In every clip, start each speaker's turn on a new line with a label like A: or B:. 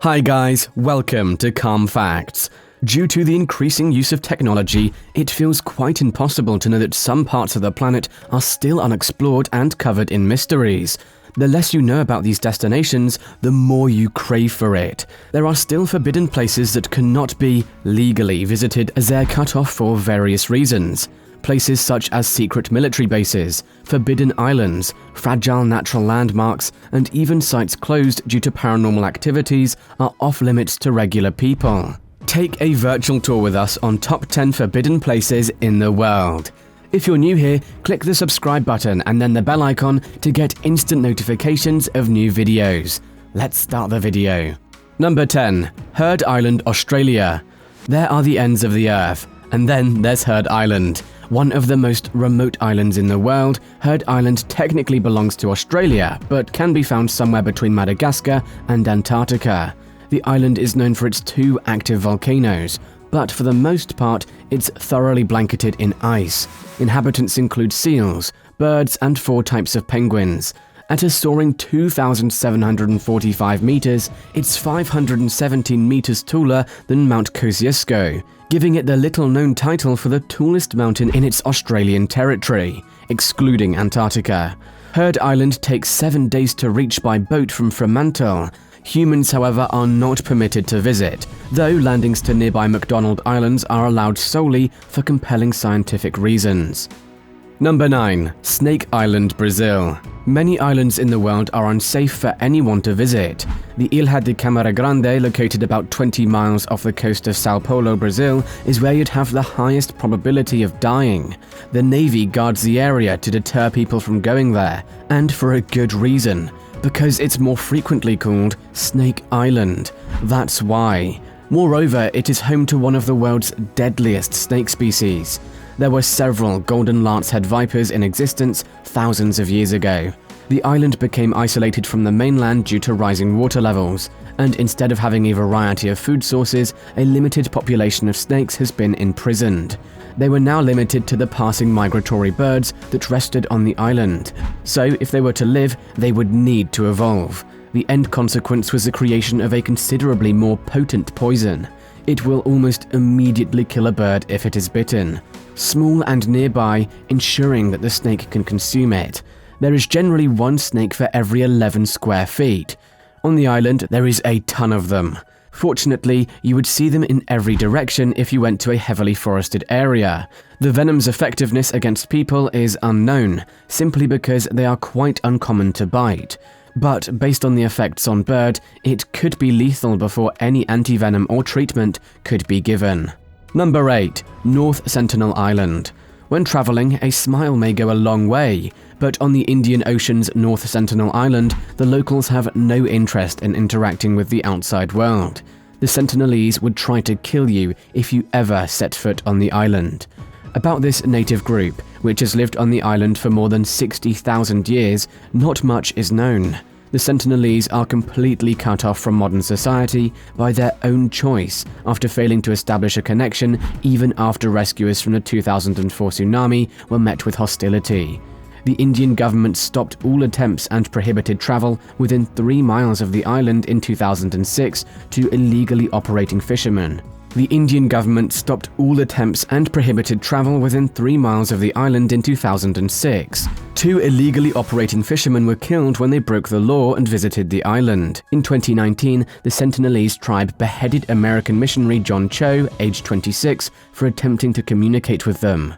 A: Hi guys, welcome to Calm Facts. Due to the increasing use of technology, it feels quite impossible to know that some parts of the planet are still unexplored and covered in mysteries. The less you know about these destinations, the more you crave for it. There are still forbidden places that cannot be legally visited as they are cut off for various reasons. Places such as secret military bases, forbidden islands, fragile natural landmarks, and even sites closed due to paranormal activities are off limits to regular people. Take a virtual tour with us on top 10 forbidden places in the world. If you're new here, click the subscribe button and then the bell icon to get instant notifications of new videos. Let's start the video. Number 10. Heard Island, Australia. There are the ends of the earth, and then there's Heard Island. One of the most remote islands in the world, Heard Island technically belongs to Australia, but can be found somewhere between Madagascar and Antarctica. The island is known for its 2 active volcanoes, but for the most part, it's thoroughly blanketed in ice. Inhabitants include seals, birds, and 4 types of penguins. At a soaring 2,745 meters, it's 517 meters taller than Mount Kosciuszko, giving it the little-known title for the tallest mountain in its Australian territory, excluding Antarctica. Heard Island takes 7 days to reach by boat from Fremantle. Humans, however, are not permitted to visit, though landings to nearby McDonald Islands are allowed solely for compelling scientific reasons. Number 9. Snake Island, Brazil. Many islands in the world are unsafe for anyone to visit. The Ilha de Camara Grande, located about 20 miles off the coast of Sao Paulo, Brazil, is where you'd have the highest probability of dying. The Navy guards the area to deter people from going there, and for a good reason, because it's more frequently called Snake Island. That's why. Moreover, it is home to one of the world's deadliest snake species. There were several golden lancehead vipers in existence thousands of years ago. The island became isolated from the mainland due to rising water levels, and instead of having a variety of food sources, a limited population of snakes has been imprisoned. They were now limited to the passing migratory birds that rested on the island. So if they were to live, they would need to evolve. The end consequence was the creation of a considerably more potent poison. It will almost immediately kill a bird if it is bitten. Small and nearby, ensuring that the snake can consume it. There is generally 1 snake for every 11 square feet. On the island, there is a ton of them. Fortunately, you would see them in every direction if you went to a heavily forested area. The venom's effectiveness against people is unknown, simply because they are quite uncommon to bite. But based on the effects on bird, it could be lethal before any antivenom or treatment could be given. Number 8. North Sentinel Island. When traveling, a smile may go a long way, but on the Indian Ocean's North Sentinel Island, the locals have no interest in interacting with the outside world. The Sentinelese would try to kill you if you ever set foot on the island. About this native group, which has lived on the island for more than 60,000 years, not much is known. The Sentinelese are completely cut off from modern society by their own choice after failing to establish a connection even after rescuers from the 2004 tsunami were met with hostility. The Indian government stopped all attempts and prohibited travel within 3 miles of the island in 2006 to illegally operating fishermen. The Indian government stopped all attempts and prohibited travel within 3 miles of the island in 2006. 2 illegally operating fishermen were killed when they broke the law and visited the island. In 2019, the Sentinelese tribe beheaded American missionary John Cho, aged 26, for attempting to communicate with them.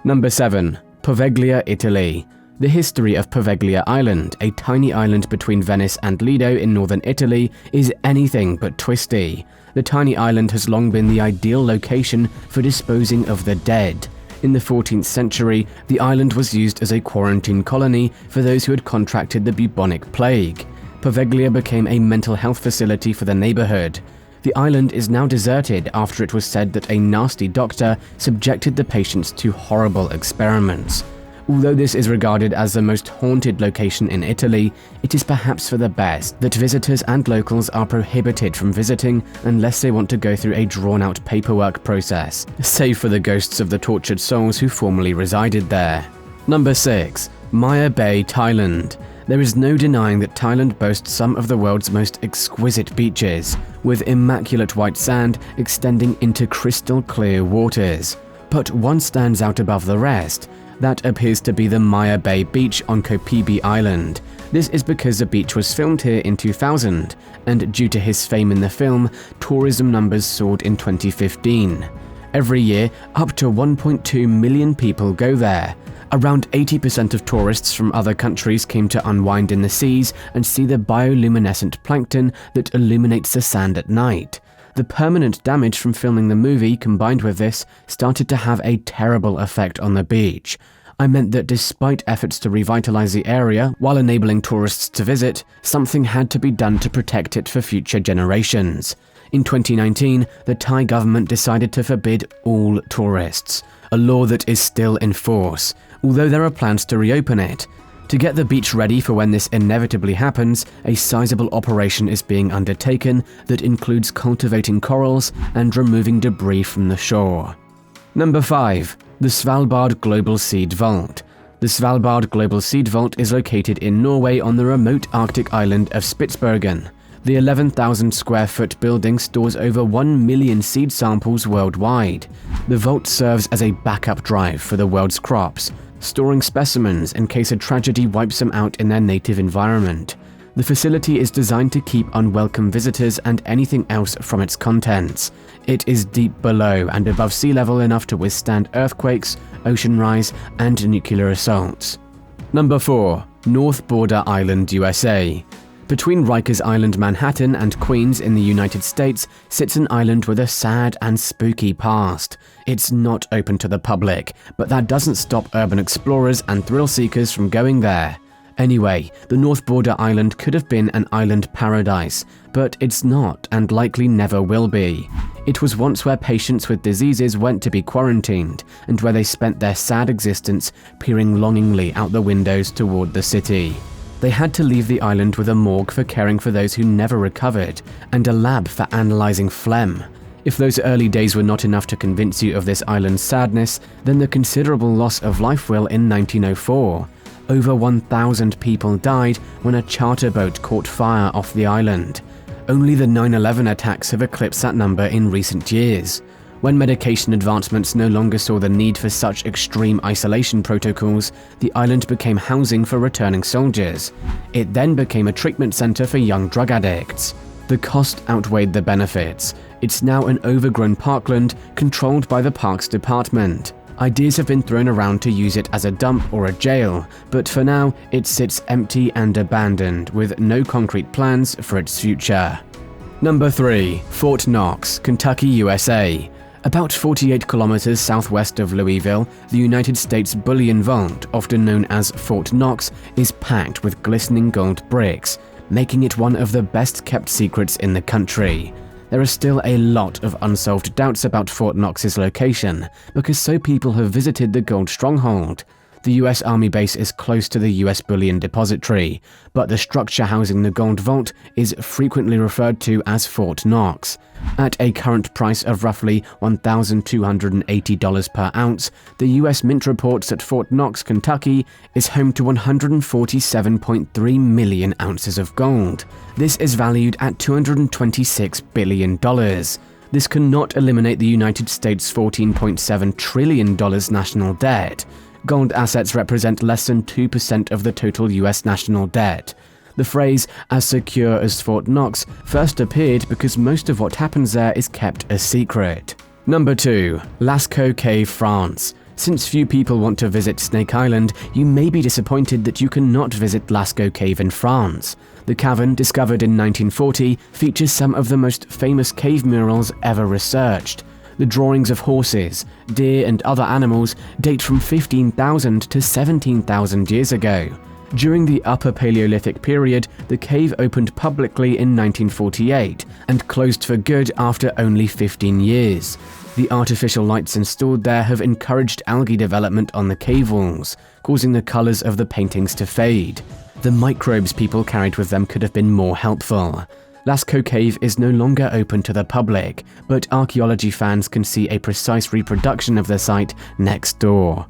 A: Number 7. Poveglia, Italy. The history of Poveglia Island, a tiny island between Venice and Lido in northern Italy, is anything but twisty. The tiny island has long been the ideal location for disposing of the dead. In the 14th century, the island was used as a quarantine colony for those who had contracted the bubonic plague. Poveglia became a mental health facility for the neighborhood. The island is now deserted after it was said that a nasty doctor subjected the patients to horrible experiments. Although this is regarded as the most haunted location in Italy, it is perhaps for the best that visitors and locals are prohibited from visiting unless they want to go through a drawn-out paperwork process, save for the ghosts of the tortured souls who formerly resided there. Number 6. Maya Bay, Thailand. There is no denying that Thailand boasts some of the world's most exquisite beaches, with immaculate white sand extending into crystal clear waters. But one stands out above the rest. That appears to be the Maya Bay beach on Koh Phi Phi Island. This is because the beach was filmed here in 2000, and due to his fame in the film, tourism numbers soared in 2015. Every year, up to 1.2 million people go there. Around 80% of tourists from other countries came to unwind in the seas and see the bioluminescent plankton that illuminates the sand at night. The permanent damage from filming the movie combined with this started to have a terrible effect on the beach. I meant that despite efforts to revitalize the area while enabling tourists to visit, something had to be done to protect it for future generations. In 2019, the Thai government decided to forbid all tourists, a law that is still in force, although there are plans to reopen it. To get the beach ready for when this inevitably happens, a sizable operation is being undertaken that includes cultivating corals and removing debris from the shore. Number 5. The SVALBARD Global Seed Vault. The SVALBARD Global Seed Vault is located in Norway on the remote Arctic island of Spitsbergen. The 11,000 square foot building stores over 1 million seed samples worldwide. The vault serves as a backup drive for the world's crops, storing specimens in case a tragedy wipes them out in their native environment. The facility is designed to keep unwelcome visitors and anything else from its contents. It is deep below and above sea level enough to withstand earthquakes, ocean rise, and nuclear assaults. Number 4. North Border Island, USA. Between Rikers Island, Manhattan, and Queens in the United States sits an island with a sad and spooky past. It's not open to the public, but that doesn't stop urban explorers and thrill seekers from going there. Anyway, the North Border Island could have been an island paradise, but it's not and likely never will be. It was once where patients with diseases went to be quarantined, and where they spent their sad existence peering longingly out the windows toward the city. They had to leave the island with a morgue for caring for those who never recovered, and a lab for analyzing phlegm. If those early days were not enough to convince you of this island's sadness, then the considerable loss of life will in 1904. Over 1,000 people died when a charter boat caught fire off the island. Only the 9/11 attacks have eclipsed that number in recent years. When medication advancements no longer saw the need for such extreme isolation protocols, the island became housing for returning soldiers. It then became a treatment center for young drug addicts. The cost outweighed the benefits. It's now an overgrown parkland controlled by the Parks Department. Ideas have been thrown around to use it as a dump or a jail, but for now it sits empty and abandoned with no concrete plans for its future. Number 3. Fort Knox, Kentucky, USA. About 48 kilometers southwest of Louisville, the United States Bullion Vault, often known as Fort Knox, is packed with glistening gold bricks, making it one of the best-kept secrets in the country. There are still a lot of unsolved doubts about Fort Knox's location, because so people have visited the gold stronghold. The US Army base is close to the US Bullion Depository, but the structure housing the gold vault is frequently referred to as Fort Knox. At a current price of roughly $1,280 per ounce, the US Mint reports that Fort Knox, Kentucky, is home to 147.3 million ounces of gold. This is valued at $226 billion. This cannot eliminate the United States' $14.7 trillion national debt. Gold assets represent less than 2% of the total US national debt. The phrase, "as secure as Fort Knox," first appeared because most of what happens there is kept a secret. Number 2. LASCAUX Cave, France. Since few people want to visit Snake Island, you may be disappointed that you cannot visit LASCAUX Cave in France. The cavern, discovered in 1940, features some of the most famous cave murals ever researched. The drawings of horses, deer, and other animals date from 15,000 to 17,000 years ago. During the Upper Paleolithic period, the cave opened publicly in 1948 and closed for good after only 15 years. The artificial lights installed there have encouraged algae development on the cave walls, causing the colors of the paintings to fade. The microbes people carried with them could have been more helpful. LASCAUX Cave is no longer open to the public, but archaeology fans can see a precise reproduction of the site next door.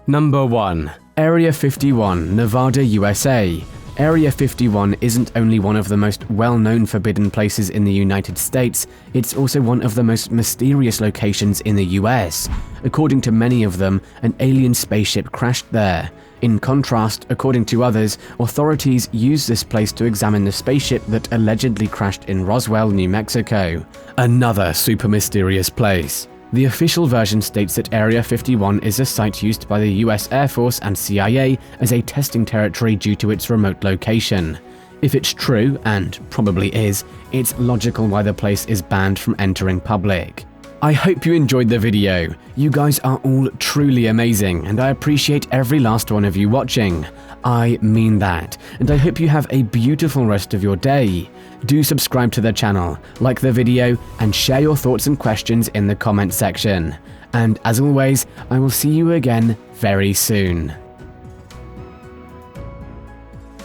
A: Number 1. Area 51, Nevada, USA. Area 51 isn't only one of the most well-known forbidden places in the United States, it's also one of the most mysterious locations in the US. According to many of them, an alien spaceship crashed there. In contrast, according to others, authorities used this place to examine the spaceship that allegedly crashed in Roswell, New Mexico. Another super mysterious place. The official version states that Area 51 is a site used by the US Air Force and CIA as a testing territory due to its remote location. If it's true, and probably is, it's logical why the place is banned from entering public. I hope you enjoyed the video. You guys are all truly amazing, and I appreciate every last one of you watching. I mean that, and I hope you have a beautiful rest of your day. Do subscribe to the channel, like the video, and share your thoughts and questions in the comment section. And as always, I will see you again very soon.